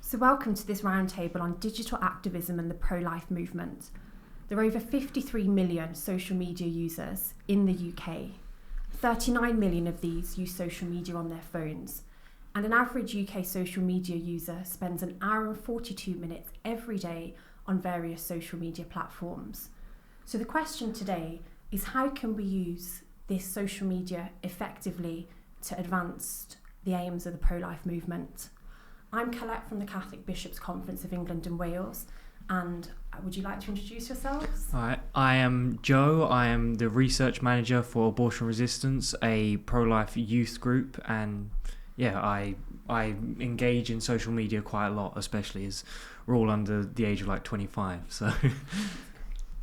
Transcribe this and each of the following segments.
So welcome to this roundtable on digital activism and the pro-life movement. There are over 53 million social media users in the UK. 39 million of these use social media on their phones. And an average UK social media user spends an hour and 42 minutes every day on various social media platforms. So the question today is, how can we use this social media effectively to advance the aims of the pro-life movement? I'm Colette from the Catholic Bishops' Conference of England and Wales, and would you like to introduce yourselves? Hi, I am Joe. I am the research manager for Abortion Resistance, a pro-life youth group, and I engage in social media quite a lot, especially as we're all under the age of like 25. So.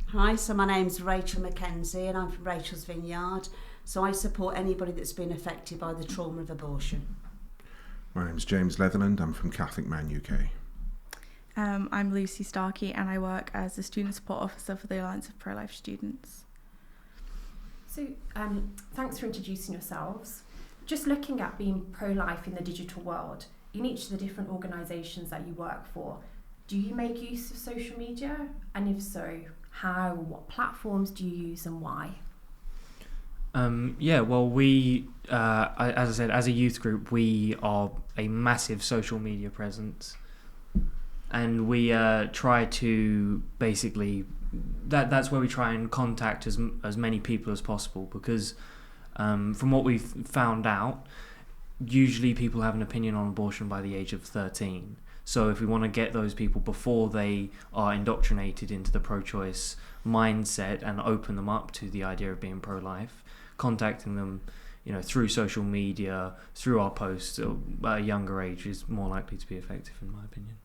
Hi, so my name's Rachel Mackenzie and I'm from Rachel's Vineyard. So I support anybody that's been affected by the trauma of abortion. My name's James Leatherland. I'm from Catholic Man UK. I'm Lucy Starkey and I work as the Student Support Officer for the Alliance of Pro-Life Students. So thanks for introducing yourselves. Just looking at being pro-life in the digital world, in each of the different organisations that you work for, do you make use of social media? And if so, how, what platforms do you use and why? We, as I said, as a youth group, we are a massive social media presence. And we try to basically, that's where we try and contact as many people as possible, because from what we've found out, usually people have an opinion on abortion by the age of 13. So if we want to get those people before they are indoctrinated into the pro-choice mindset and open them up to the idea of being pro-life, contacting them, through social media, through our posts at a younger age is more likely to be effective, in my opinion.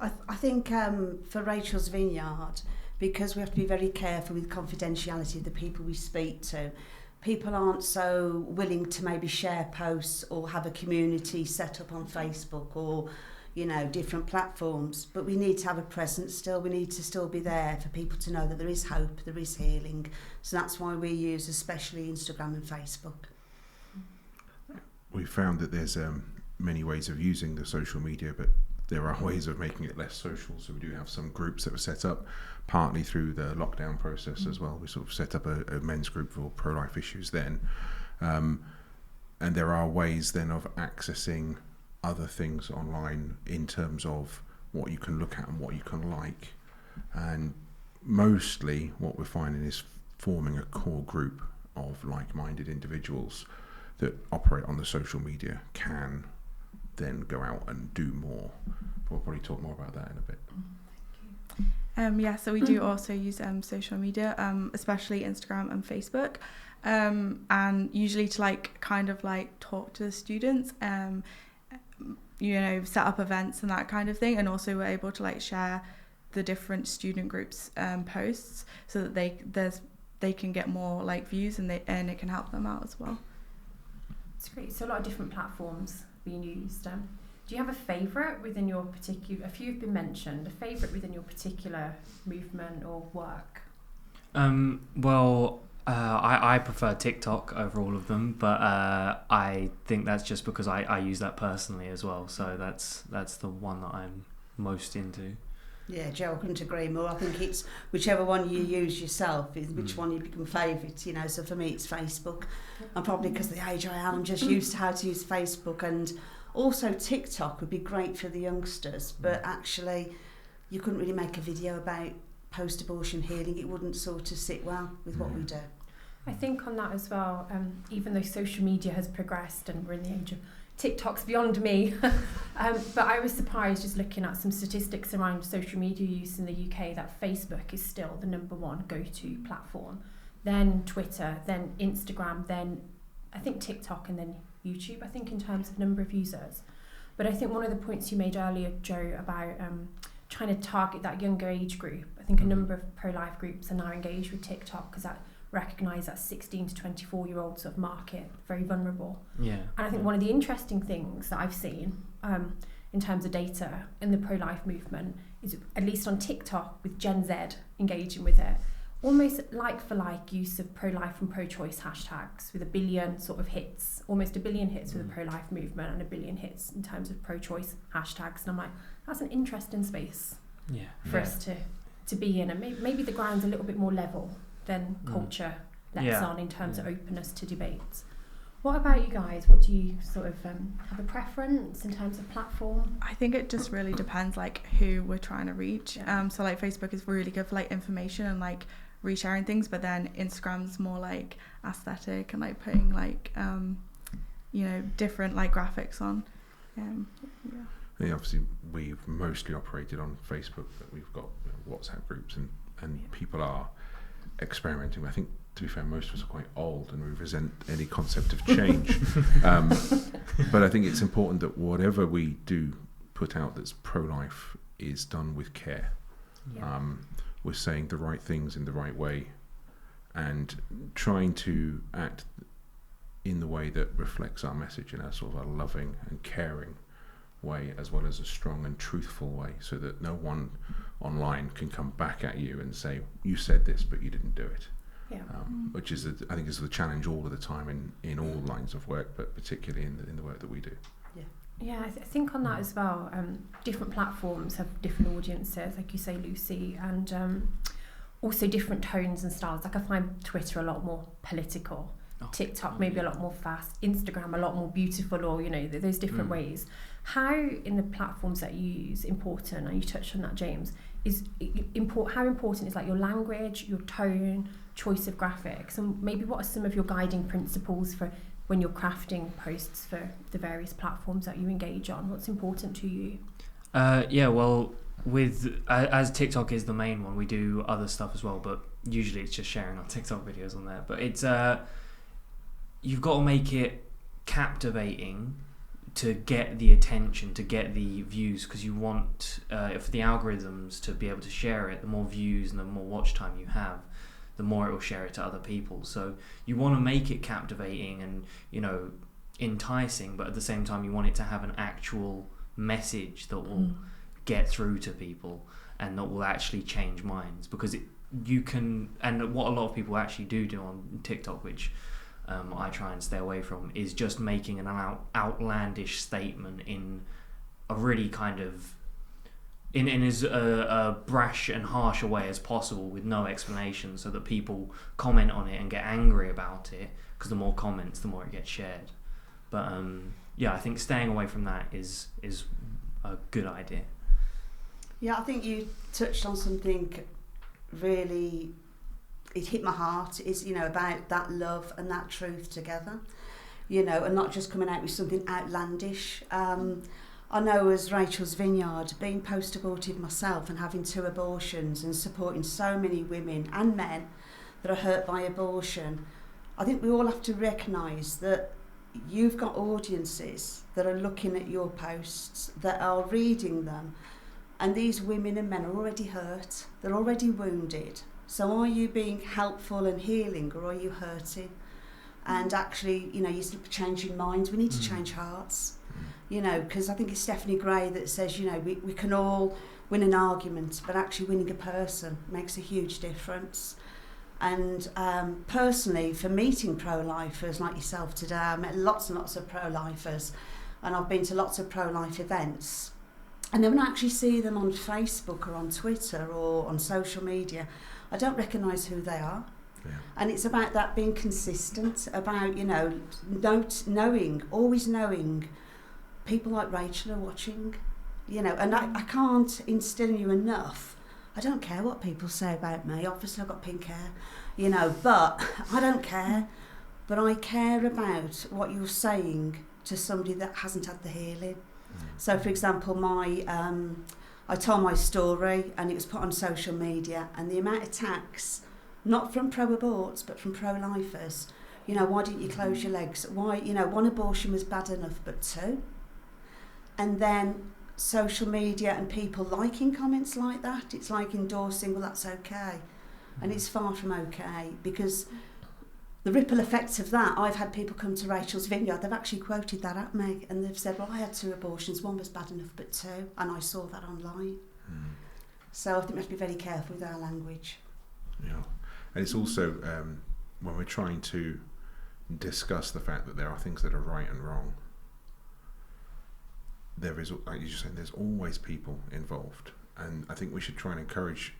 I think for Rachel's Vineyard, because we have to be very careful with confidentiality of the people we speak to, people aren't so willing to maybe share posts or have a community set up on Facebook or different platforms, but we need to have a presence still. We need to still be there for people to know that there is hope, there is healing. So that's why we use especially Instagram and Facebook. We found that there's many ways of using the social media, but there are ways of making it less social. So we do have some groups that were set up partly through the lockdown process as well. We sort of set up a men's group for pro-life issues then. And there are ways then of accessing other things online in terms of what you can look at and what you can like. And mostly what we're finding is forming a core group of like-minded individuals that operate on the social media can then go out and do more. We'll probably talk more about that in a bit. So we do also use social media, especially Instagram and Facebook, and usually to talk to the students, set up events and that kind of thing, and also we're able to share the different student groups posts so that they can get more views and it can help them out as well. It's great. So a lot of different platforms being used. Do you have a favourite within your particular? A few have been mentioned. A favourite within your particular movement or work? I prefer TikTok over all of them, but I think that's just because I use that personally as well. So that's the one that I'm most into. Yeah, Joe, I couldn't agree more. I think it's whichever one you use yourself is which one you become favourite, So for me, it's Facebook. And probably because of the age I am, I'm just used to how to use Facebook. And also TikTok would be great for the youngsters, but actually you couldn't really make a video about post-abortion healing. It wouldn't sort of sit well with what we do. I think on that as well, even though social media has progressed and we're in the age of TikTok's beyond me, but I was surprised just looking at some statistics around social media use in the UK that Facebook is still the number one go-to platform, then Twitter, then Instagram, then I think TikTok, and then YouTube, I think, in terms of number of users. But I think one of the points you made earlier, Joe, about trying to target that younger age group, I think a number of pro-life groups are now engaged with TikTok because that recognise that 16 to 24-year-old sort of market, very vulnerable. Yeah. And I think one of the interesting things that I've seen in terms of data in the pro-life movement is, at least on TikTok, with Gen Z engaging with it, almost like for like use of pro-life and pro-choice hashtags with 1 billion sort of hits, almost 1 billion hits for the pro-life movement and 1 billion hits in terms of pro-choice hashtags. And I'm like, that's an interesting space for us to be in. And maybe the ground's a little bit more level than culture lets on in terms of openness to debate. What about you guys? What do you sort of have a preference in terms of platform? I think it just really depends like who we're trying to reach. So like Facebook is really good for like information and like resharing things, but then Instagram's more like aesthetic and like putting like you know, different like graphics on. Yeah, obviously we've mostly operated on Facebook, but we've got WhatsApp groups and people are experimenting. I think, to be fair, most of us are quite old and we resent any concept of change. But I think it's important that whatever we do put out that's pro-life is done with care. We're saying the right things in the right way and trying to act in the way that reflects our message in a sort of a loving and caring way, as well as a strong and truthful way, so that no one online can come back at you and say, you said this but you didn't do it. Which is I think is the challenge all of the time in all lines of work, but particularly in the work that we do. I think on that as well, different platforms have different audiences, like you say, Lucy, and also different tones and styles. Like I find Twitter a lot more political, TikTok maybe a lot more fast, Instagram a lot more beautiful, or you know, those different ways. How in the platforms that you use important, and you touched on that, James, is how important is like your language, your tone, choice of graphics, and maybe what are some of your guiding principles for when you're crafting posts for the various platforms that you engage on? What's important to you? Well, with as TikTok is the main one, we do other stuff as well, but usually it's just sharing our TikTok videos on there. But it's you've got to make it captivating to get the attention, to get the views, because you want for the algorithms to be able to share it. The more views and the more watch time you have, the more it will share it to other people. So you want to make it captivating and, you know, enticing, but at the same time you want it to have an actual message that will get through to people and that will actually change minds. Because you can, and what a lot of people actually do on TikTok, which I try and stay away from, is just making an outlandish statement in a really kind of in as a brash and harsh a way as possible, with no explanation, so that people comment on it and get angry about it, because the more comments, the more it gets shared. But I think staying away from that is a good idea. Yeah, I think you touched on something really, it hit my heart, is, you know, about that love and that truth together, you know, and not just coming out with something outlandish. I know as Rachel's Vineyard, being post-abortive myself and having 2 abortions and supporting so many women and men that are hurt by abortion, I think we all have to recognise that you've got audiences that are looking at your posts, that are reading them, and these women and men are already hurt, they're already wounded. So are you being helpful and healing, or are you hurting? And actually, you know, you're changing minds. We need to change hearts, you know, because I think it's Stephanie Gray that says, you know, we can all win an argument, but actually winning a person makes a huge difference. And personally, for meeting pro-lifers like yourself today, I met lots and lots of pro-lifers, and I've been to lots of pro-life events. And then when I actually see them on Facebook or on Twitter or on social media, I don't recognise who they are. Yeah. And it's about that being consistent, about, you know, always knowing people like Rachel are watching, you know, and I can't instill in you enough. I don't care what people say about me. Obviously I've got pink hair, you know, but I don't care. But I care about what you're saying to somebody that hasn't had the healing. So, for example, I told my story and it was put on social media, and the amount of attacks, not from pro-aborts, but from pro-lifers, you know, why didn't you close your legs? Why, you know, 1 abortion was bad enough, but 2? And then social media and people liking comments like that, it's like endorsing, well, that's okay. And it's far from okay, because the ripple effects of that, I've had people come to Rachel's Vineyard, they've actually quoted that at me, and they've said, well, I had 2 abortions, 1 was bad enough, but 2, and I saw that online. So I think we have to be very careful with our language. Yeah. And it's also when we're trying to discuss the fact that there are things that are right and wrong, there is, like you're saying, there's always people involved. And I think we should try and encourage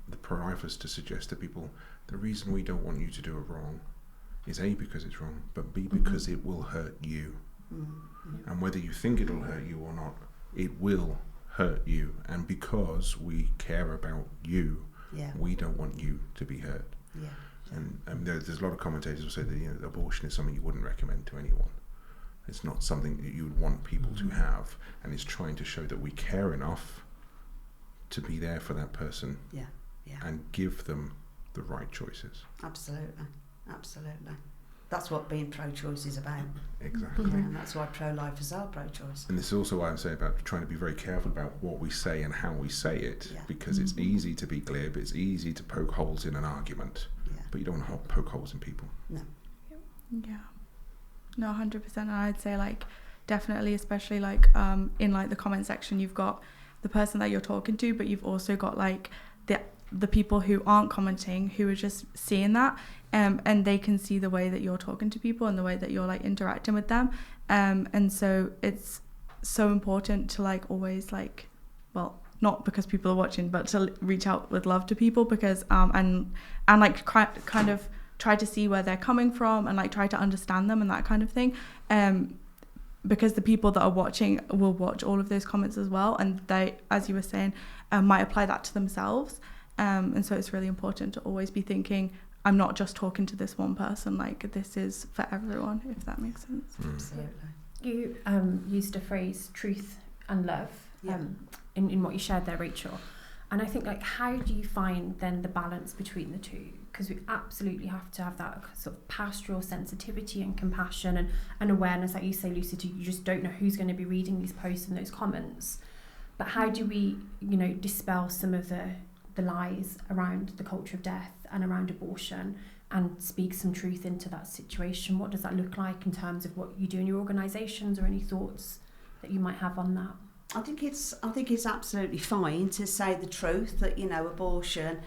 the pro-lifers to suggest to people, the reason we don't want you to do it wrong is A, because it's wrong, but B, because it will hurt you. And whether you think it'll hurt you or not, it will hurt you. And because we care about you, we don't want you to be hurt. And there's a lot of commentators who say that abortion is something you wouldn't recommend to anyone. It's not something that you would want people to have, and it's trying to show that we care enough to be there for that person and give them the right choices. Absolutely. That's what being pro-choice is about. Exactly. And that's why pro-lifers are pro-choice. And this is also why I'm saying about trying to be very careful about what we say and how we say it, because it's easy to be glib, it's easy to poke holes in an argument, but you don't want to poke holes in people. No. Yeah. No, 100%. And I'd say, like, definitely, especially, like, in, like, the comment section, you've got the person that you're talking to, but you've also got, like, the people who aren't commenting, who are just seeing that, and they can see the way that you're talking to people and the way that you're, like, interacting with them. And so it's so important to, like, always, like, well, not because people are watching, but to reach out with love to people, because, and like, kind of try to see where they're coming from and, like, try to understand them and that kind of thing. Because the people that are watching will watch all of those comments as well, and they, as you were saying, might apply that to themselves. And so it's really important to always be thinking, I'm not just talking to this one person, like, this is for everyone, if that makes sense. Absolutely. You used a phrase, truth and love, in what you shared there, Rachel. And I think, like, how do you find then the balance between the two? Because we absolutely have to have that sort of pastoral sensitivity and compassion and awareness, like you say, Lucy, you just don't know who's going to be reading these posts and those comments. But how do we, dispel some of the lies around the culture of death and around abortion and speak some truth into that situation? What does that look like in terms of what you do in your organisations, or any thoughts that you might have on that? I think it's absolutely fine to say the truth, that abortion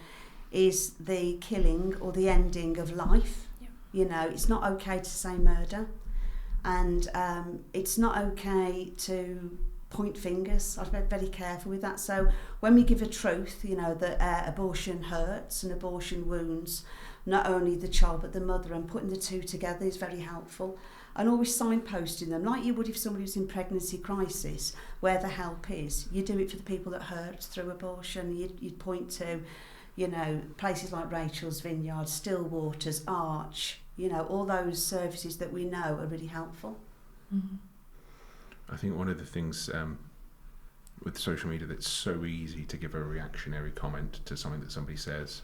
is the killing or the ending of life. It's not okay to say murder, and it's not okay to point fingers. I've been very careful with that. So when we give a truth, that abortion hurts and abortion wounds not only the child but the mother, and putting the two together is very helpful. And always signposting them, like you would if somebody was in pregnancy crisis, where the help is. You do it for the people that hurt through abortion. You'd point to, places like Rachel's Vineyard, Stillwater's, Arch, all those services that we know are really helpful. Mm-hmm. I think one of the things with social media that's so easy to give a reactionary comment to something that somebody says,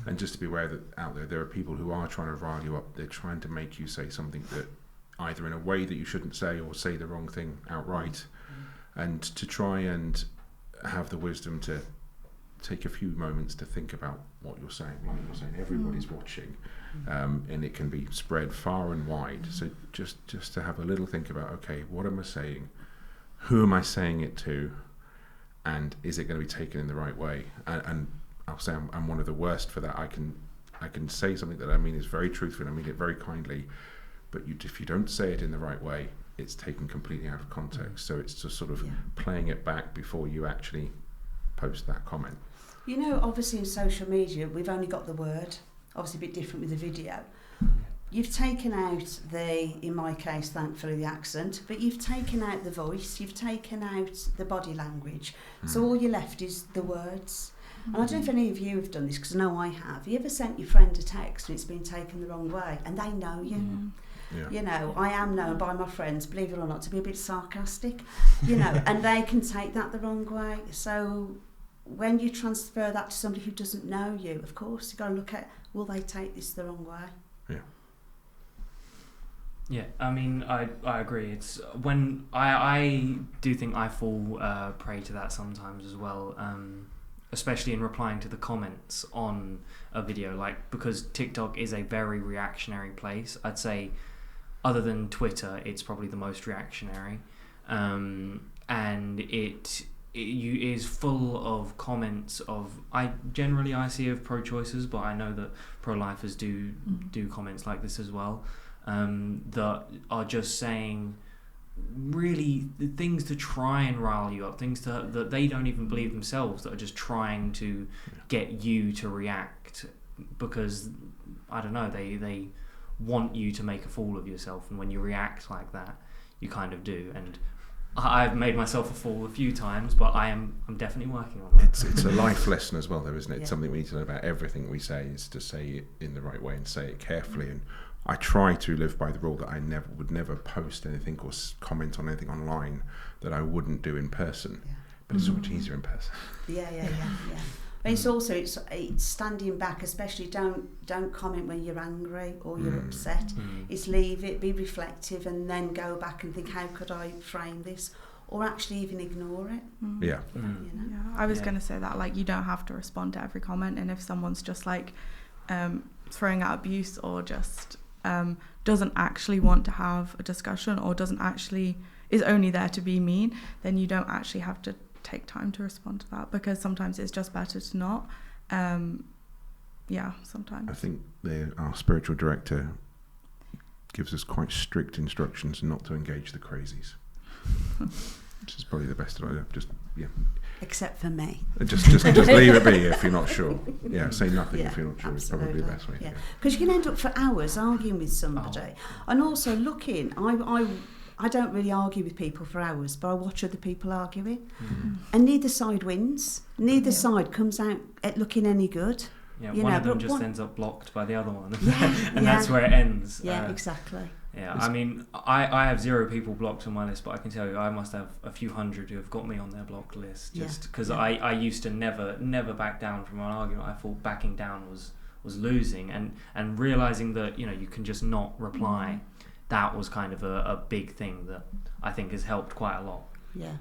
and just to be aware that out there are people who are trying to rile you up. They're trying to make you say something that either in a way that you shouldn't say, or say the wrong thing outright, and to try and have the wisdom to take a few moments to think about what you're saying. You're saying everybody's watching, and it can be spread far and wide. So just to have a little think about, okay, what am I saying? Who am I saying it to? And is it going to be taken in the right way? And I'll say I'm one of the worst for that. I can say something that I mean is very truthful, and I mean it very kindly, but if you don't say it in the right way, it's taken completely out of context. So it's just sort of playing it back before you actually post that comment. Obviously in social media, we've only got the word, obviously a bit different with the video. You've taken out in my case, thankfully, the accent, but you've taken out the voice, you've taken out the body language. So all you're left is the words. And I don't know if any of you have done this, because I know I have. Have you ever sent your friend a text and it's been taken the wrong way, and they know you? I am known by my friends, believe it or not, to be a bit sarcastic, and they can take that the wrong way. So when you transfer that to somebody who doesn't know you, of course, you've got to look at, will they take this the wrong way? Yeah, I mean, I agree. It's when I do think I fall prey to that sometimes as well, especially in replying to the comments on a video, like, because TikTok is a very reactionary place. I'd say, other than Twitter, it's probably the most reactionary, and is full of comments of I see of pro-choicers, but I know that pro-lifers do comments like this as well, that are just saying really things to try and rile you up, things that they don't even believe themselves, that are just trying to get you to react because I don't know, they want you to make a fool of yourself, and when you react like that, you kind of do. And I've made myself a fool a few times, but I'm definitely working on that. It's a life lesson as well, though, isn't it? Yeah. Something we need to know about everything we say is to say it in the right way and say it carefully. And I try to live by the rule that I would never post anything or comment on anything online that I wouldn't do in person. Yeah. But it's so much easier in person. Yeah. But it's also it's standing back, especially don't comment when you're angry or you're upset. It's leave it, be reflective, and then go back and think, how could I frame this, or actually even ignore it. Yeah. You know? Yeah, I was going to say that, like, you don't have to respond to every comment, and if someone's just like throwing out abuse or just doesn't actually want to have a discussion or is only there to be mean, then you don't actually have to take time to respond to that, because sometimes it's just better to not. Sometimes. I think our spiritual director gives us quite strict instructions not to engage the crazies. Which is probably the best idea. Except for me. Just leave it be if you're not sure. Yeah, say nothing if you're not sure. It's probably the best way to go. Because you can end up for hours arguing with somebody, and also looking. I don't really argue with people for hours, but I watch other people arguing, and neither side wins. Neither side comes out at looking any good. Yeah, one of them just ends up blocked by the other one, Yeah, and that's where it ends. Yeah, exactly. Yeah, I mean, I have 0 people blocked on my list, but I can tell you I must have a few hundred who have got me on their blocked list, just because I used to never back down from an argument. I thought backing down was losing, and realising that, you know, you can just not reply, that was kind of a big thing that I think has helped quite a lot. Yeah.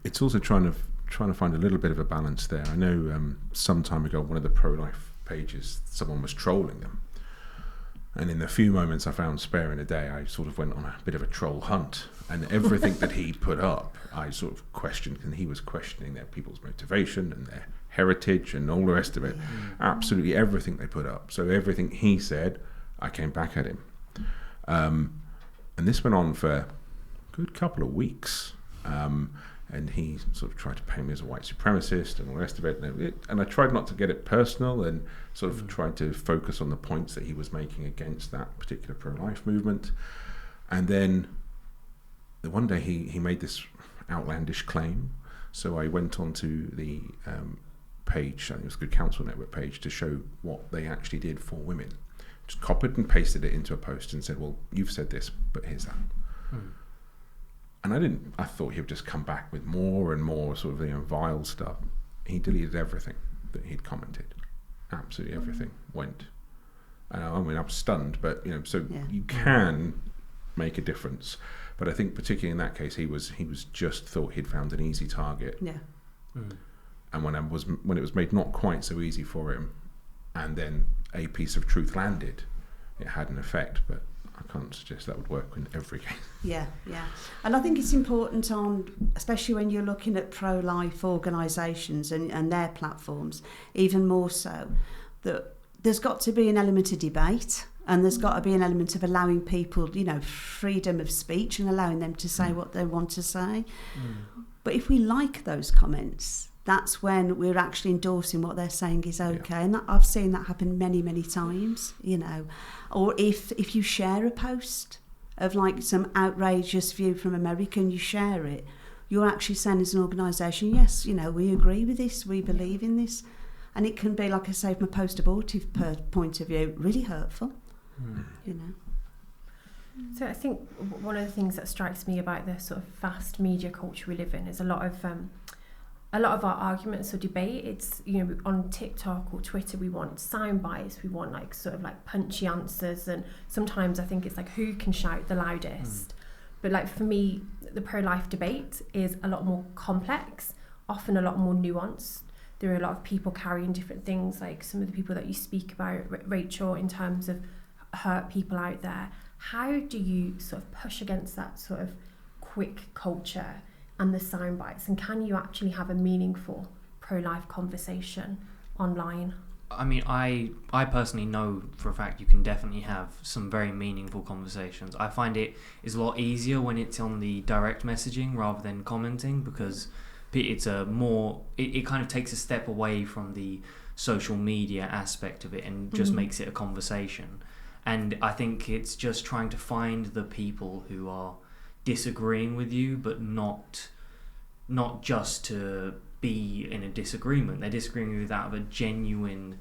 It's also trying to find a little bit of a balance there. I know some time ago, one of the pro-life pages, someone was trolling them. And in the few moments I found spare in a day, I sort of went on a bit of a troll hunt. And everything that he put up, I sort of questioned, and he was questioning their people's motivation and their heritage and all the rest of it. Absolutely everything they put up. So everything he said, I came back at him. And this went on for a good couple of weeks. And he sort of tried to paint me as a white supremacist and all the rest of it. And I tried not to get it personal, and sort of tried to focus on the points that he was making against that particular pro-life movement. And then one day he made this outlandish claim. So I went onto the page, I think it was the Good Counsel Network page, to show what they actually did for women. Just copied and pasted it into a post and said, well, you've said this, but here's that. And I thought he would just come back with more and more sort of, you know, vile stuff. He deleted everything that he'd commented. Absolutely everything went. I mean, I was stunned, but, you know, so you can make a difference. But I think particularly in that case, he was just thought he'd found an easy target. Yeah. And when it was made not quite so easy for him, and then a piece of truth landed, it had an effect. But I can't suggest that would work in every case. Yeah. And I think it's important especially when you're looking at pro-life organisations and their platforms, even more so, that there's got to be an element of debate, and there's got to be an element of allowing people, you know, freedom of speech and allowing them to say what they want to say. But if we like those comments, that's when we're actually endorsing what they're saying is okay. And I've seen that happen many, many times, you know. Or if you share a post of like some outrageous view from America and you share it, you're actually saying as an organisation, yes, you know, we agree with this, we believe in this. And it can be, like I say, from a post-abortive point of view, really hurtful, you know. So I think one of the things that strikes me about the sort of fast media culture we live in is a lot of our arguments or debate, it's, you know, on TikTok or Twitter, we want sound bites, we want like sort of like punchy answers, and sometimes I think it's like who can shout the loudest. But like for me, the pro-life debate is a lot more complex, often a lot more nuanced. There are a lot of people carrying different things, like some of the people that you speak about, Rachel, in terms of hurt people out there. How do you sort of push against that sort of quick culture and the sound bites? And can you actually have a meaningful pro-life conversation online? I mean, I personally know for a fact you can definitely have some very meaningful conversations. I find it is a lot easier when it's on the direct messaging rather than commenting, because it's a more, it kind of takes a step away from the social media aspect of it and just makes it a conversation. And I think it's just trying to find the people who are disagreeing with you, but not just to be in a disagreement. They're disagreeing with you out of a genuine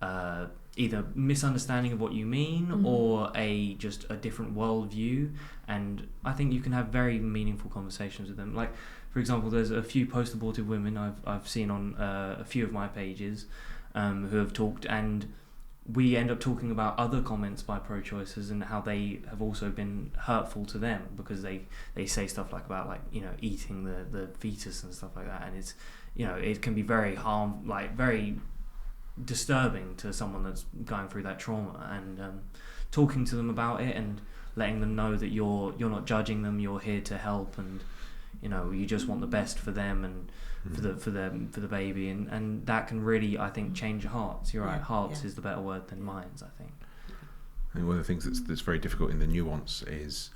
either misunderstanding of what you mean or just a different worldview. And I think you can have very meaningful conversations with them. Like, for example, there's a few post-abortive women I've seen on a few of my pages who have talked, and we end up talking about other comments by pro-choicers and how they have also been hurtful to them, because they say stuff about eating the fetus and stuff like that, and it's, it can be very very disturbing to someone that's going through that trauma. And talking to them about it and letting them know that you're not judging them, you're here to help, and you just want the best for them and for the baby, and that can really, I think, change hearts. You're right, hearts is the better word than minds, I think. And one of the things that's very difficult in the nuance is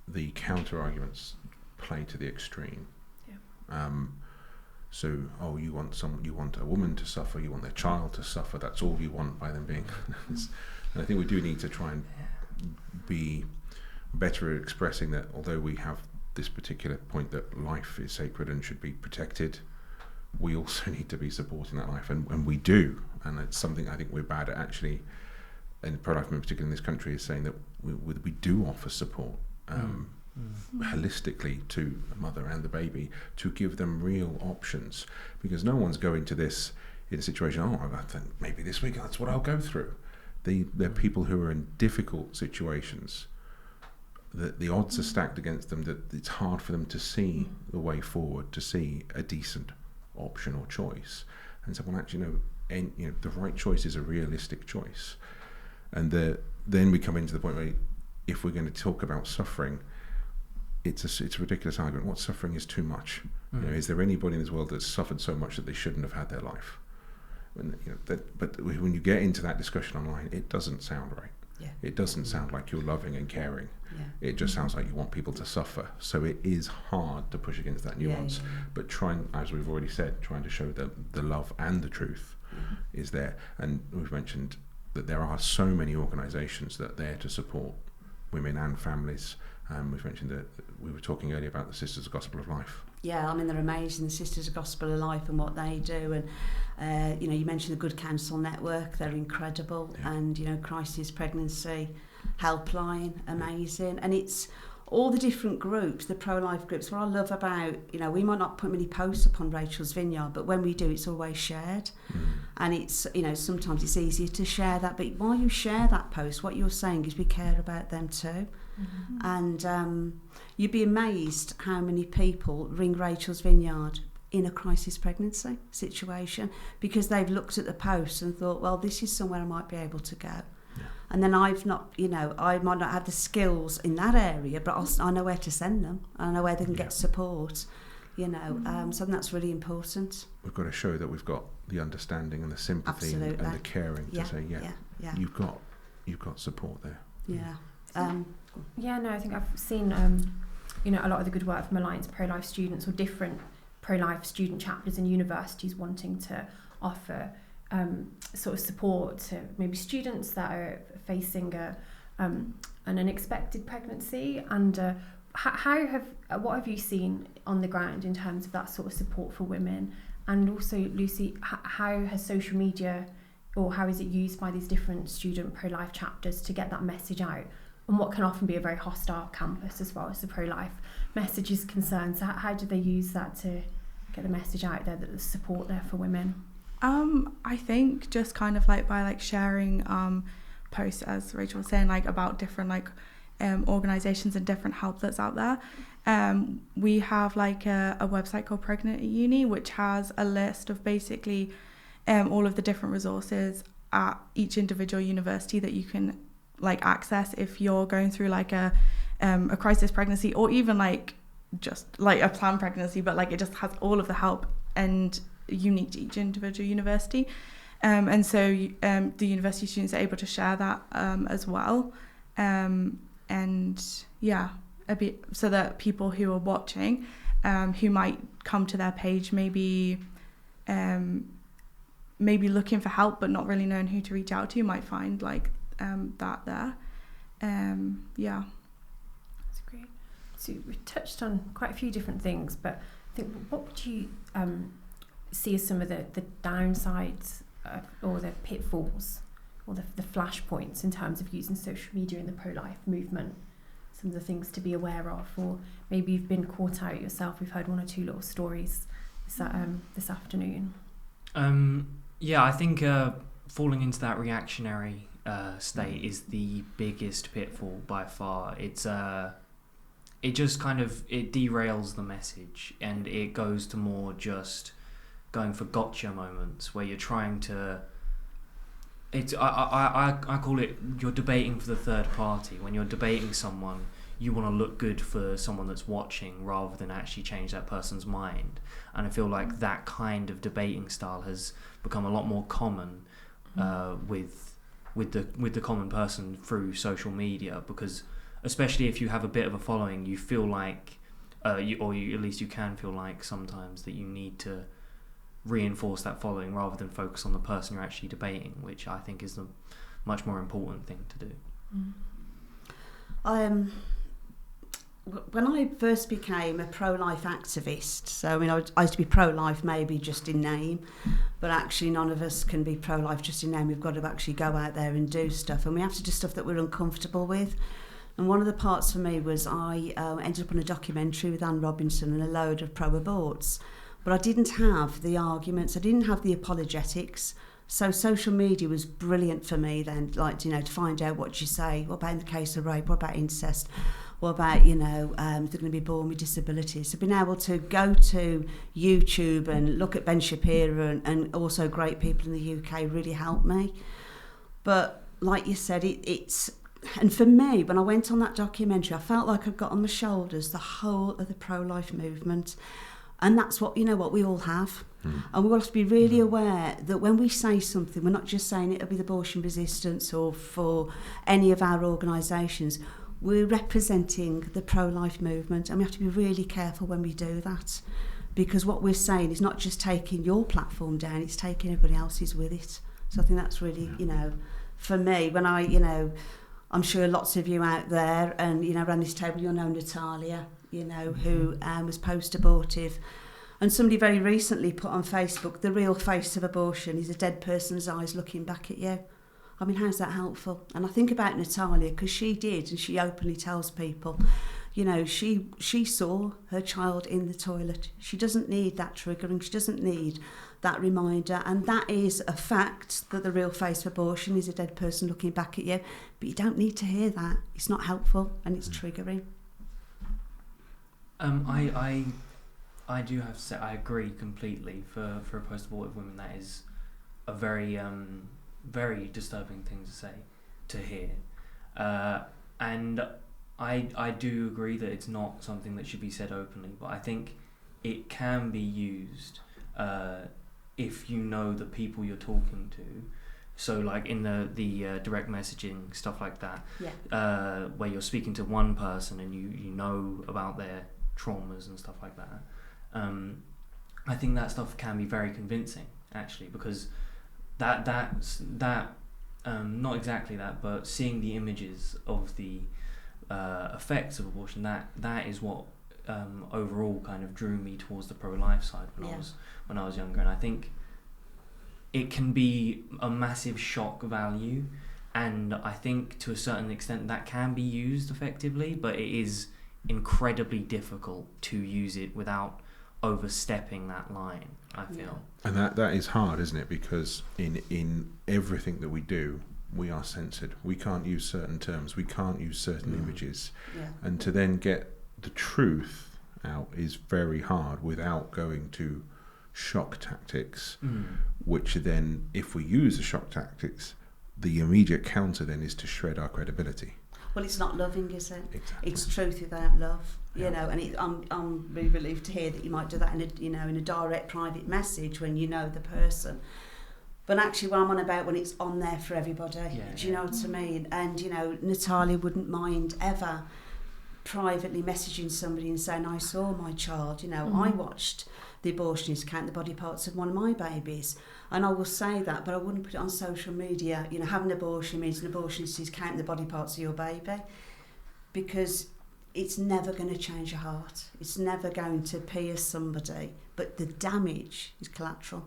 the counter arguments play to the extreme. So, you want a woman to suffer, you want their child to suffer, that's all you want by them being. And I think we do need to try and be better at expressing that, although we have this particular point that life is sacred and should be protected, we also need to be supporting that life, and we do. And it's something I think we're bad at, actually, and pro-life in particular in this country, is saying that we do offer support holistically to the mother and the baby, to give them real options, because no one's going to this in a situation, I think maybe this week that's what I'll go through. They're people who are in difficult situations, that the odds are stacked against them, that it's hard for them to see the way forward, to see a decent option or choice. And so, well, actually, the right choice is a realistic choice. And then we come into the point where, if we're going to talk about suffering, it's a ridiculous argument. What suffering is too much? Is there anybody in this world that's suffered so much that they shouldn't have had their life? But when you get into that discussion online, it doesn't sound right. Yeah. It doesn't sound like you're loving and caring. Yeah. It just sounds like you want people to suffer. So it is hard to push against that nuance. But trying, as we've already said, trying to show that the love and the truth is there. And we've mentioned that there are so many organisations that are there to support women and families. We've mentioned that we were talking earlier about the Sisters of Gospel of Life. Yeah, I mean, they're amazing, the Sisters of Gospel of Life and what they do. And, you mentioned the Good Counsel Network, they're incredible. Yeah. And, Crisis Pregnancy Helpline, amazing. And it's all the different groups, the pro-life groups. What I love about, we might not put many posts up on Rachel's Vineyard, but when we do, it's always shared. And it's, sometimes it's easier to share that. But while you share that post, what you're saying is we care about them too. And you'd be amazed how many people ring Rachel's Vineyard in a crisis pregnancy situation, because they've looked at the post and thought, well, this is somewhere I might be able to go. Yeah. And then I might not have the skills in that area, but I know where to send them. I know where they can get support. So that's really important. We've got to show that we've got the understanding and the sympathy and the caring to say, you've got support there. Yeah. I think I've seen a lot of the good work from Alliance Pro-Life students or different pro-life student chapters in universities wanting to offer sort of support to maybe students that are facing an unexpected pregnancy. And what have you seen on the ground in terms of that sort of support for women? And also, Lucy, how has social media, or how is it used by these different student pro-life chapters to get that message out on what can often be a very hostile campus as far as the pro-life message is concerned? So how do they use that to get the message out there, that there's support there for women? I think just kind of by sharing posts, as Rachel was saying, about different organisations and different help that's out there. We have a website called Pregnant at Uni, which has a list of basically all of the different resources at each individual university that you can access if you're going through a crisis pregnancy, or even just like a planned pregnancy, but like it just has all of the help and unique to each individual university. And so the university students are able to share that as well. And yeah, a bit so that people who are watching, who might come to their page, maybe looking for help but not really knowing who to reach out to, might find like that there. Yeah. That's great. So we've touched on quite a few different things, but I think what would you see as some of the downsides or the pitfalls or the flashpoints in terms of using social media in the pro-life movement? Some of the things to be aware of, or maybe you've been caught out yourself. We've heard one or two little stories this afternoon. Yeah, I think falling into that reactionary state is the biggest pitfall by far. It just kind of, it derails the message, and it goes to more just going for gotcha moments where you're trying to. I call it, you're debating for the third party. When you're debating someone, you want to look good for someone that's watching rather than actually change that person's mind. And I feel like that kind of debating style has become a lot more common with the common person through social media, because especially if you have a bit of a following, you feel like, at least you can feel like sometimes that you need to reinforce that following rather than focus on the person you're actually debating, which I think is the much more important thing to do. When I first became a pro-life activist, so I mean, I used to be pro-life maybe just in name, but actually none of us can be pro-life just in name. We've got to actually go out there and do stuff, and we have to do stuff that we're uncomfortable with. And one of the parts for me was I ended up on a documentary with Anne Robinson and a load of pro-aborts, but I didn't have the arguments, I didn't have the apologetics. So social media was brilliant for me then, like, you know, to find out what you say. What about in the case of rape? What about incest? What about, you know, they're going to be born with disabilities? So being able to go to YouTube and look at Ben Shapiro and also great people in the UK really helped me. But like you said, it's... And for me, when I went on that documentary, I felt like I'd got on my shoulders the whole of the pro-life movement. And that's what, you know, what we all have. And we have to be really aware that when we say something, we're not just saying it with abortion resistance or for any of our organisations. We're representing the pro-life movement, and we have to be really careful when we do that, because what we're saying is not just taking your platform down, it's taking everybody else's with it. So I think that's really, you know, for me, when I, you know, I'm sure lots of you out there, and, you know, around this table, you'll know Natalia, you know, who was post-abortive. And somebody very recently put on Facebook, the real face of abortion is a dead person's eyes looking back at you. I mean, how's that helpful? And I think about Natalia, because she did, and she openly tells people, you know, she saw her child in the toilet. She doesn't need that triggering. She doesn't need that reminder. And that is a fact, that the real face of abortion is a dead person looking back at you. But you don't need to hear that. It's not helpful, and it's triggering. I do have to say, I agree completely. For post-abortive women, that is a very very disturbing thing to hear, and I do agree that it's not something that should be said openly, but I think it can be used if you know the people you're talking to. So like in the direct messaging, stuff like that, where you're speaking to one person and you know about their traumas and stuff like that. I think that stuff can be very convincing, actually, because that's not exactly that, but seeing the images of the effects of abortion, that is what overall kind of drew me towards the pro-life side when I was younger. And I think it can be a massive shock value, and I think to a certain extent that can be used effectively, but it is incredibly difficult to use it without overstepping that line, I feel. And that is hard, isn't it? Because in everything that we do, we are censored. We can't use certain terms. We can't use certain images. Yeah. And to then get the truth out is very hard without going to shock tactics, which then, if we use the shock tactics, the immediate counter then is to shred our credibility. Well, it's not loving, is it? Exactly. It's truth without love, you Yeah. know. And I'm really relieved to hear that you might do that in a direct private message when you know the person. But actually, what I'm on about when it's on there for everybody, do you know what I mean? And Natalia wouldn't mind ever privately messaging somebody and saying, I saw my child, I watched the abortionist count the body parts of one of my babies. And I will say that, but I wouldn't put it on social media. Having an abortion means an abortionist is counting the body parts of your baby, because it's never going to change your heart. It's never going to pierce somebody, but the damage is collateral.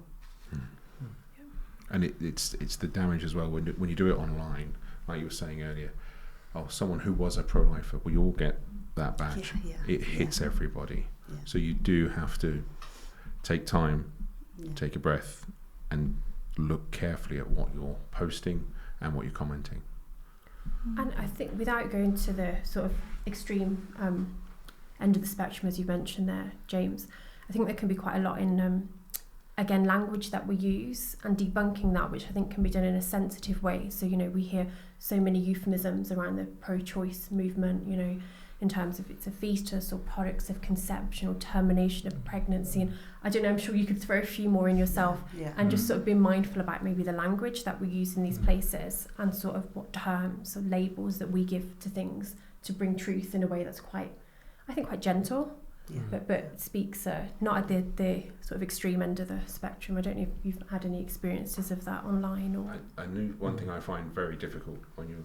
And it's the damage as well when you do it online, like you were saying earlier. Oh, someone who was a pro-lifer, we all get that badge. It hits everybody. Yeah. So you do have to take time, take a breath, and look carefully at what you're posting and what you're commenting. And I think without going to the sort of extreme end of the spectrum, as you mentioned there, James, I think there can be quite a lot in, again, language that we use and debunking that, which I think can be done in a sensitive way. So, we hear so many euphemisms around the pro-choice movement, in terms of it's a fetus or products of conception or termination of pregnancy. And I don't know, I'm sure you could throw a few more in yourself and just sort of be mindful about maybe the language that we use in these places and sort of what terms or labels that we give to things to bring truth in a way that's quite gentle, but speaks not at the sort of extreme end of the spectrum. I don't know if you've had any experiences of that online or... I knew one thing I find very difficult when you're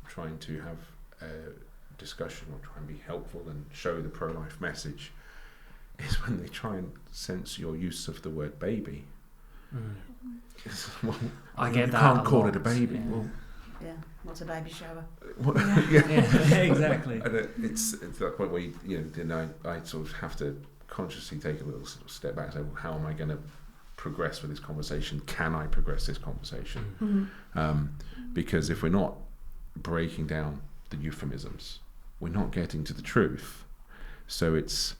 trying to have a discussion or try and be helpful and show the pro-life message is when they try and censor your use of the word baby. Well, I get you that. can't call it a baby. Yeah. Well, What's a baby shower? Exactly. And it's that point where I sort of have to consciously take a little sort of step back and say, well, how am I going to progress with this conversation? Can I progress this conversation? Because if we're not breaking down the euphemisms, we're not getting to the truth. So it's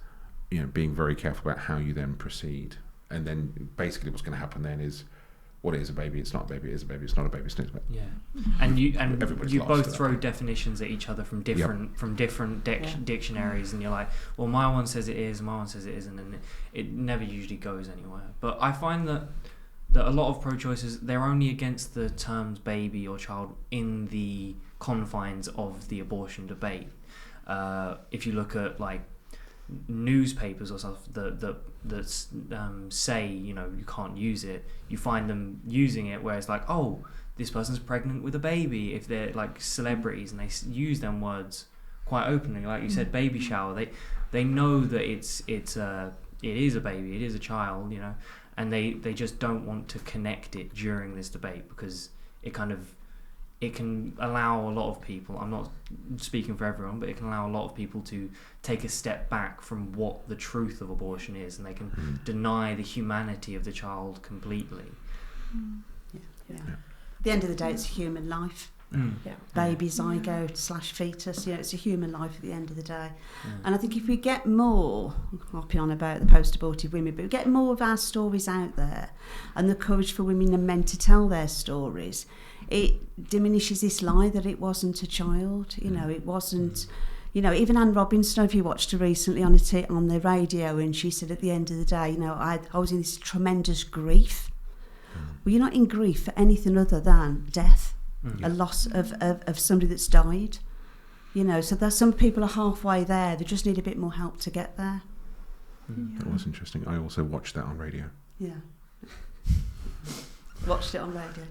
being very careful about how you then proceed. And then basically what's going to happen then is, what is a baby? It's not a baby. It is a baby. It's not a baby. It's not a baby. Yeah, and you Everybody's both throw definitions at each other from different dictionaries, and you're like, well, my one says it is, my one says it isn't, and it never usually goes anywhere. But I find that a lot of pro-choicers, they're only against the terms baby or child in the confines of the abortion debate. If you look at like newspapers or stuff that say you can't use it, you find them using it where it's like, oh, this person's pregnant with a baby, if they're like celebrities, and they use them words quite openly, like you said, baby shower. They know that it is a baby, it is a child, and they just don't want to connect it during this debate because it can allow a lot of people, I'm not speaking for everyone, but it can allow a lot of people to take a step back from what the truth of abortion is, and they can deny the humanity of the child completely. At the end of the day, it's a human life. Baby, zygote / fetus, it's a human life at the end of the day. And I think if we get more, hopping on about the post-abortive women, but we get more of our stories out there and the courage for women and men to tell their stories, it diminishes this lie that it wasn't a child. It wasn't. Even Anne Robinson, if you watched her recently on the radio, and she said at the end of the day, I was in this tremendous grief. Well, you're not in grief for anything other than death, a loss of somebody that's died. So there's some people are halfway there. They just need a bit more help to get there. That was interesting. I also watched that on radio. Yeah. Watched it on radio.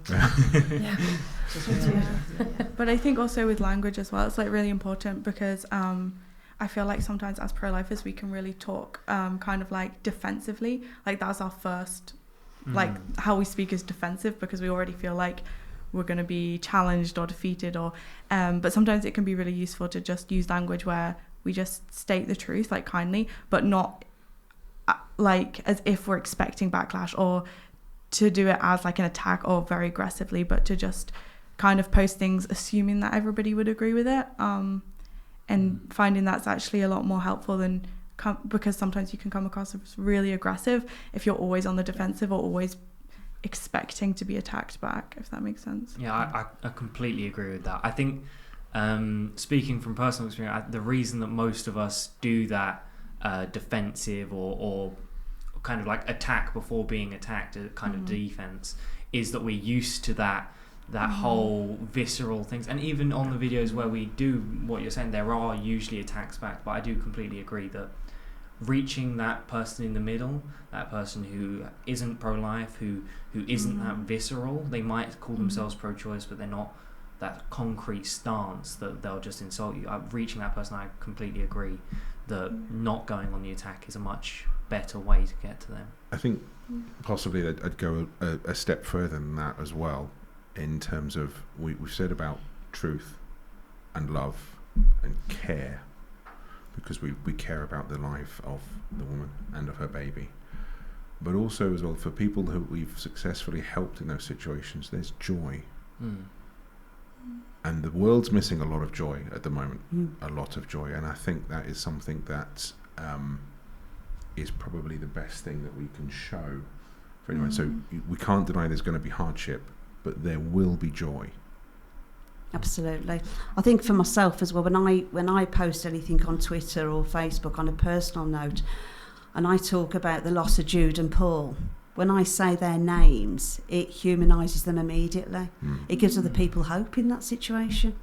But I think also with language as well, it's like really important because I feel like sometimes as pro-lifers we can really talk kind of like defensively, like that's our first like how we speak is defensive because we already feel like we're going to be challenged or defeated, or but sometimes it can be really useful to just use language where we just state the truth like kindly, but not like as if we're expecting backlash, or to do it as like an attack or very aggressively, but to just kind of post things assuming that everybody would agree with it, and finding that's actually a lot more helpful than because sometimes you can come across as really aggressive if you're always on the defensive or always expecting to be attacked back, if that makes sense. I completely agree with that. I think Speaking from personal experience, the reason that most of us do that defensive or kind of like attack before being attacked, a kind of defense, is that we're used to that whole visceral things. And even on the videos where we do what you're saying, there are usually attacks back, but I do completely agree that reaching that person in the middle, that person who isn't pro-life, who isn't that visceral, they might call themselves pro-choice, but they're not that concrete stance that they'll just insult you. Reaching that person, I completely agree that not going on the attack is a much better way to get to them. I think possibly I'd go a step further than that as well, in terms of we've said about truth and love and care, because we care about the life of the woman and of her baby. But also as well, for people who we've successfully helped in those situations, there's joy. And the world's missing a lot of joy at the moment, a lot of joy. And I think that is something that is probably the best thing that we can show for anyone. So we can't deny there's going to be hardship, but there will be joy. Absolutely. I think for myself as well, when I post anything on Twitter or Facebook on a personal note, and I talk about the loss of Jude and Paul, when I say their names, it humanises them immediately. It gives other people hope in that situation.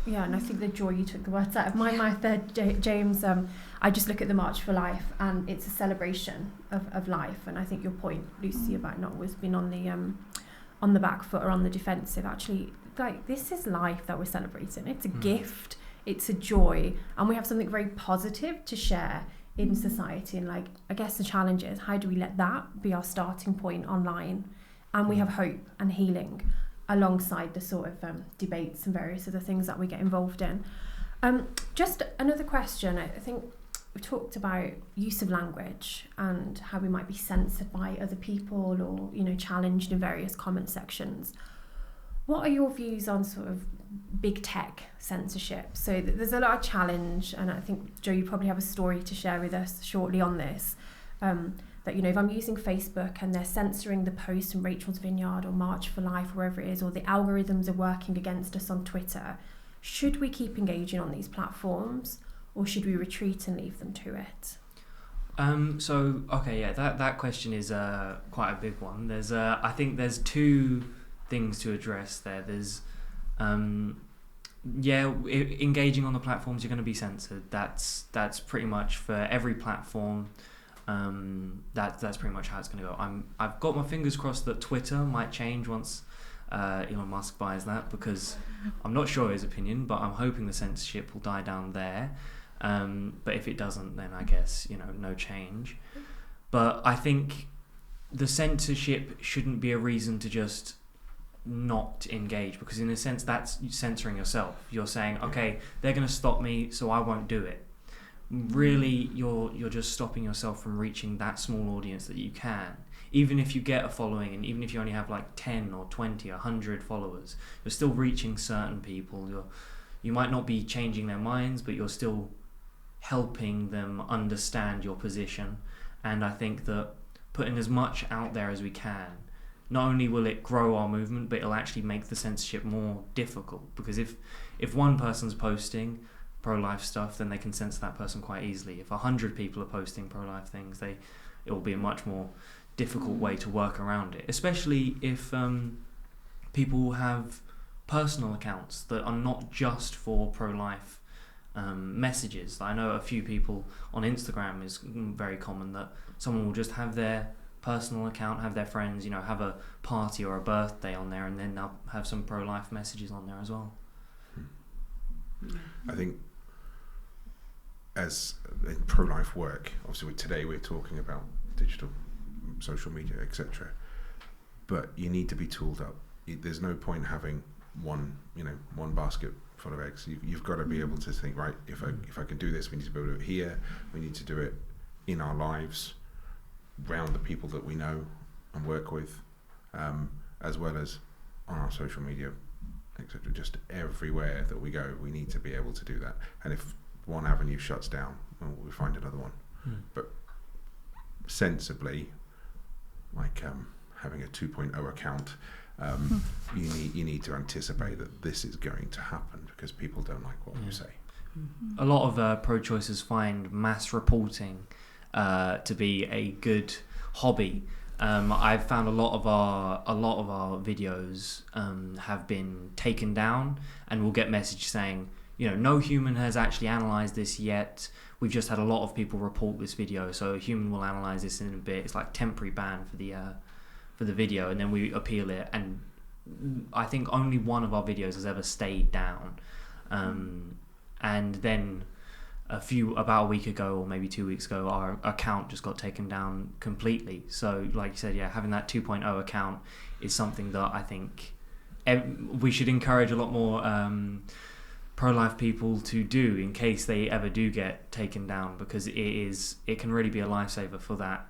Yeah, and I think the joy, you took the words out of my mouth there, James. I just look at the March for Life, and it's a celebration of life. And I think your point, Lucy, about not always being on the back foot or on the defensive, actually, like, this is life that we're celebrating. It's a gift, it's a joy, and we have something very positive to share in society. And like, I guess the challenge is, how do we let that be our starting point online, and we have hope and healing alongside the sort of debates and various other things that we get involved in. Just another question. I think we talked about use of language and how we might be censored by other people, or, you know, challenged in various comment sections. What are your views on sort of big tech censorship? So there's a lot of challenge, and I think, Joe, you probably have a story to share with us shortly on this, that, you know, if I'm using Facebook and they're censoring the post from Rachel's Vineyard or March for Life, wherever it is, or the algorithms are working against us on Twitter, should we keep engaging on these platforms, or should we retreat and leave them to it? That question is quite a big one. There's I think there's two things to address there. There's engaging on the platforms, you're going to be censored. That's pretty much for every platform. That's pretty much how it's going to go. I've got my fingers crossed that Twitter might change once Elon Musk buys that, because I'm not sure his opinion, but I'm hoping the censorship will die down there. But if it doesn't, then I guess, you know, no change. But I think the censorship shouldn't be a reason to just not engage, because in a sense that's censoring yourself. You're saying, okay, they're going to stop me, so I won't do it. Really, you're just stopping yourself from reaching that small audience that you can. Even if you get a following, and even if you only have like 10 or 20 or 100 followers, you're still reaching certain people. You might not be changing their minds, but you're still helping them understand your position. And I think that putting as much out there as we can, not only will it grow our movement, but it'll actually make the censorship more difficult. Because if one person's posting pro-life stuff, then they can censor that person quite easily. If 100 people are posting pro-life things, it will be a much more difficult way to work around it, especially if people have personal accounts that are not just for pro-life messages. I know a few people on Instagram is very common, that someone will just have their personal account, have their friends, you know, have a party or a birthday on there, and then they'll have some pro-life messages on there as well. I think as in pro-life work, obviously today we're talking about digital, social media, etc. But you need to be tooled up. There's no point having one basket full of eggs. You've got to be able to think, right, if I can do this, we need to be able to do it here. We need to do it in our lives, around the people that we know and work with, as well as on our social media, etc. Just everywhere that we go, we need to be able to do that. And if one avenue shuts down, well, we'll find another one. But sensibly, like having a 2.0 account, You need to anticipate that this is going to happen because people don't like what you say. A lot of pro-choicers find mass reporting to be a good hobby. I've found a lot of our videos have been taken down, and we'll get message saying, no human has actually analysed this yet. We've just had a lot of people report this video, so a human will analyse this in a bit. It's like temporary ban for the video, and then we appeal it. And I think only one of our videos has ever stayed down. And then about a week ago or maybe 2 weeks ago, our account just got taken down completely. So like you said, having that 2.0 account is something that I think we should encourage a lot more pro-life people to do in case they ever do get taken down, because it can really be a lifesaver for that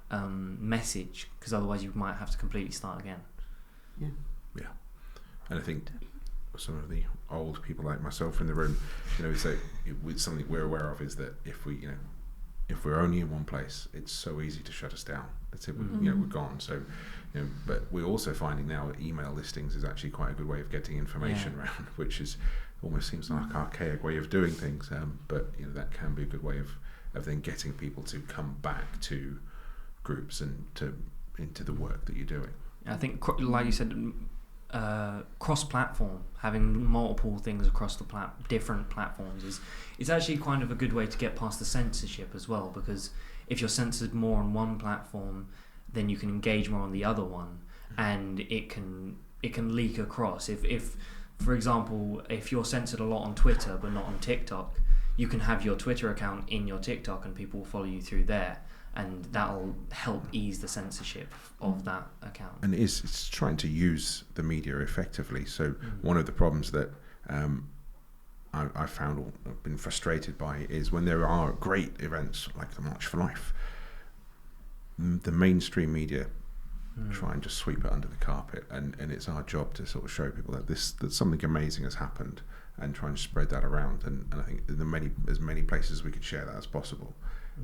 message, because otherwise you might have to completely start again. Yeah. And I think some of the old people like myself in the room, so something we're aware of is that if we're only in one place, it's so easy to shut us down. That's it. We're gone. So, but we're also finding now that email listings is actually quite a good way of getting information around, which is almost seems like an archaic way of doing things. But that can be a good way of then getting people to come back to groups and into the work that you're doing. I think, like you said, cross-platform, having multiple things across the different platforms is actually kind of a good way to get past the censorship as well, because if you're censored more on one platform, then you can engage more on the other one, and it can leak across. If for example, if you're censored a lot on Twitter but not on TikTok, you can have your Twitter account in your TikTok and people will follow you through there, and that'll help ease the censorship of that account. And it's trying to use the media effectively. So one of the problems that I found or I've been frustrated by is when there are great events like the March for Life, the mainstream media try and just sweep it under the carpet, and it's our job to sort of show people that something amazing has happened and try and spread that around. And I think as many places we could share that as possible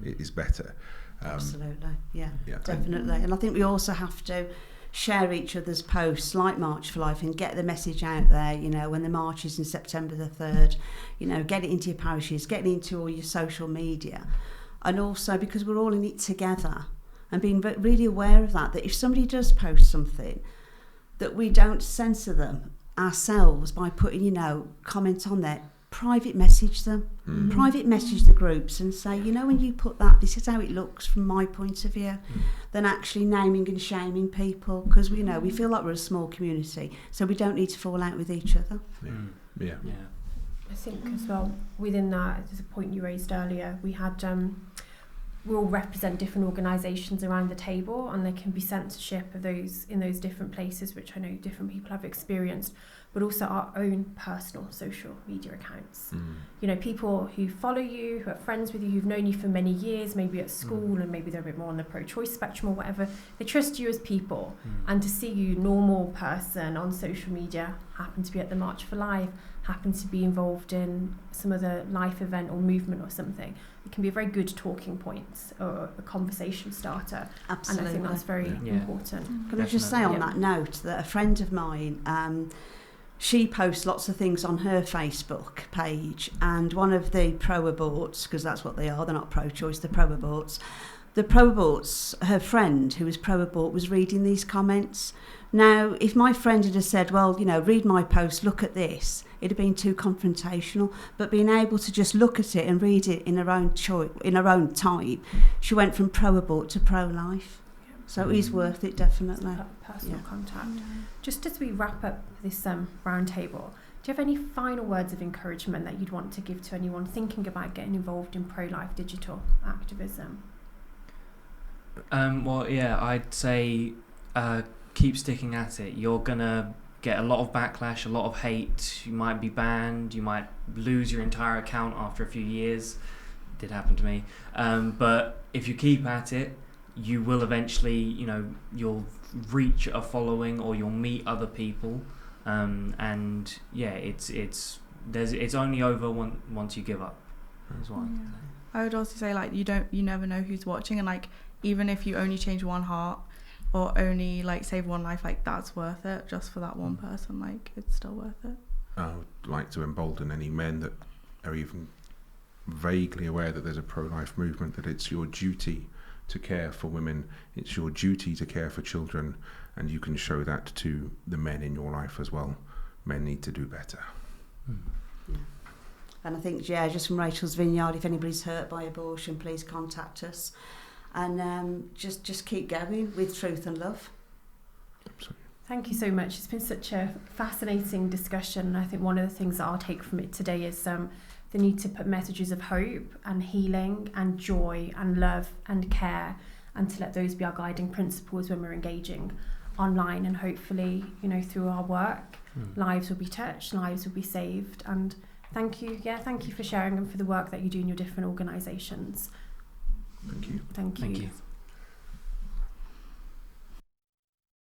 is better. Absolutely, yeah, definitely. And I think we also have to share each other's posts like March for Life and get the message out there, when the march is in September the 3rd, get it into your parishes, get it into all your social media. And also because we're all in it together, and being really aware of that if somebody does post something, that we don't censor them ourselves by putting, comments on there. Private message them, private message the groups and say, when you put that, this is how it looks from my point of view, than actually naming and shaming people, because we feel like we're a small community, so we don't need to fall out with each other. Yeah. I think as well, within that, there's a point you raised earlier, we had we all represent different organisations around the table, and there can be censorship of those in those different places, which I know different people have experienced, but also our own personal social media accounts. People who follow you, who are friends with you, who've known you for many years, maybe at school, and maybe they're a bit more on the pro-choice spectrum or whatever. They trust you as people, and to see you, normal person on social media, happen to be at the March for Life, happen to be involved in some other life event or movement or something, it can be a very good talking point or a conversation starter. Absolutely. And I think that's very important. Can I just say on that note that a friend of mine, she posts lots of things on her Facebook page, and one of the pro-aborts, because that's what they are, they're not pro-choice, they're pro-aborts. The pro-aborts, her friend who was pro-abort was reading these comments. Now, if my friend had said, well, read my post, look at this, it'd have been too confrontational. But being able to just look at it and read it in her own in her own time, she went from pro-abort to pro-life. So it is worth it, definitely. Personal contact. Just as we wrap up this round table, do you have any final words of encouragement that you'd want to give to anyone thinking about getting involved in pro-life digital activism? I'd say keep sticking at it. You're gonna get a lot of backlash, a lot of hate. You might be banned, you might lose your entire account after a few years. It did happen to me. But if you keep at it, you will eventually, you'll reach a following, or you'll meet other people. It's only over once you give up. That's what I would also say, you never know who's watching, and even if you only change one heart, or only like save one life, like that's worth it just for that one person. Like it's still worth it. I would like to embolden any men that are even vaguely aware that there's a pro-life movement, that it's your duty to care for women, it's your duty to care for children, and you can show that to the men in your life as well. Men need to do better. Yeah. And I think, yeah, just from Rachel's Vineyard, if anybody's hurt by abortion, please contact us. And just keep going with truth and love. Absolutely. Thank you so much. It's been such a fascinating discussion. I think one of the things that I'll take from it today is the need to put messages of hope and healing and joy and love and care, and to let those be our guiding principles when we're engaging online. And hopefully, you know, through our work, lives will be touched, lives will be saved. And thank you for sharing and for the work that you do in your different organisations. Thank you. Thank you. Thank you.